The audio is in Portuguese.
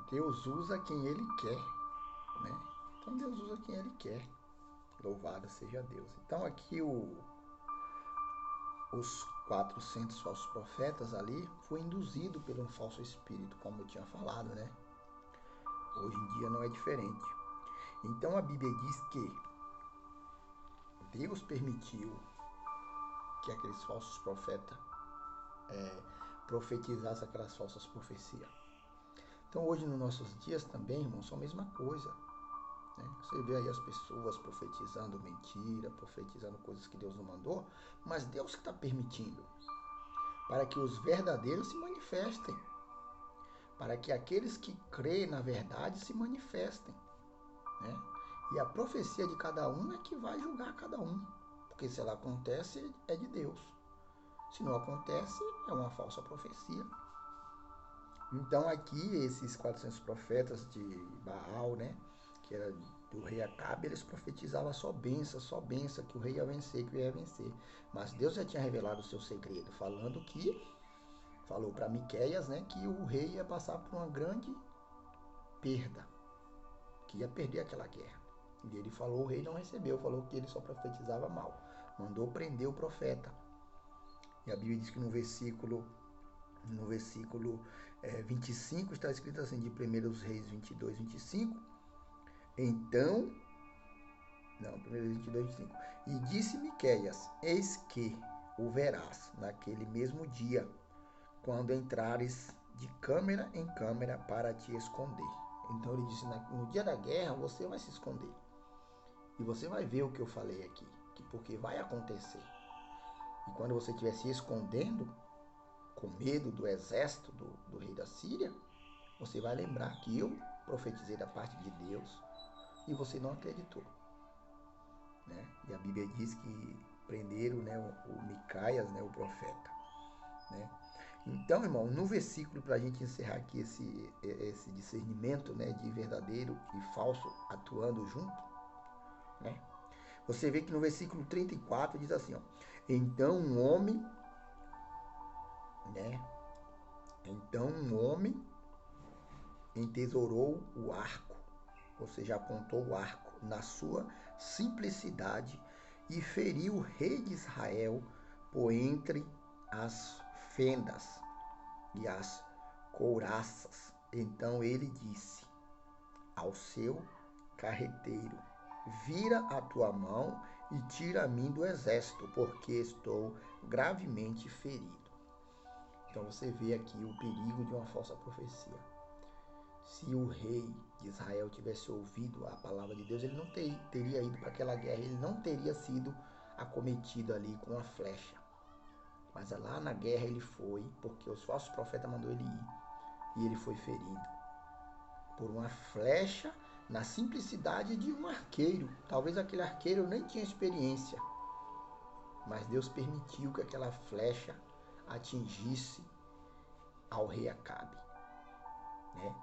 Deus usa quem Ele quer, né? Então Deus usa quem Ele quer. Louvado seja Deus. Então aqui os 400 falsos profetas ali foi induzido por um falso espírito, como eu tinha falado, né? Hoje em dia não é diferente. Então a Bíblia diz que Deus permitiu que aqueles falsos profetas profetizassem aquelas falsas profecias. Então hoje nos nossos dias também, irmãos, são a mesma coisa. Né? Você vê aí as pessoas profetizando mentira, profetizando coisas que Deus não mandou, mas Deus que está permitindo, para que os verdadeiros se manifestem, para que aqueles que creem na verdade se manifestem. Né? E a profecia de cada um é que vai julgar cada um, porque se ela acontece, é de Deus. Se não acontece, é uma falsa profecia. Então aqui, esses 400 profetas de Baal, né, que era do rei Acabe, eles profetizavam só benção, que o rei ia vencer, que o rei ia vencer. Mas Deus já tinha revelado o seu segredo, falou para Miqueias, né, que o rei ia passar por uma grande perda, que ia perder aquela guerra. E ele falou, o rei não recebeu, falou que ele só profetizava mal. Mandou prender o profeta. E a Bíblia diz que no versículo 25 está escrito assim, de 1 Reis 22, 25. Então, não, 1 Reis 22, 25. E disse Miqueias, eis que o verás naquele mesmo dia, quando entrares de câmara em câmara para te esconder. Então ele disse, no dia da guerra você vai se esconder. E você vai ver o que eu falei aqui, porque vai acontecer. E quando você estiver se escondendo, com medo do exército do rei da Síria, você vai lembrar que eu profetizei da parte de Deus e você não acreditou. Né? E a Bíblia diz que prenderam, né, o Micaias, né, o profeta. Né? Então, irmão, no versículo, para a gente encerrar aqui esse discernimento, né, de verdadeiro e falso atuando junto, né? Você vê que no versículo 34 diz assim, ó, então um homem, né? Então um homem entesourou o arco, ou seja, apontou o arco na sua simplicidade e feriu o rei de Israel por entre as fendas e as couraças. Então ele disse ao seu carreteiro, vira a tua mão e tira a mim do exército, porque estou gravemente ferido. Então você vê aqui o perigo de uma falsa profecia. Se o rei de Israel tivesse ouvido a palavra de Deus, ele não teria ido para aquela guerra, ele não teria sido acometido ali com uma flecha. Mas lá na guerra ele foi, porque os falsos profetas mandou ele ir, e ele foi ferido por uma flecha na simplicidade de um arqueiro. Talvez aquele arqueiro nem tinha experiência, mas Deus permitiu que aquela flecha atingisse ao rei Acabe. Né?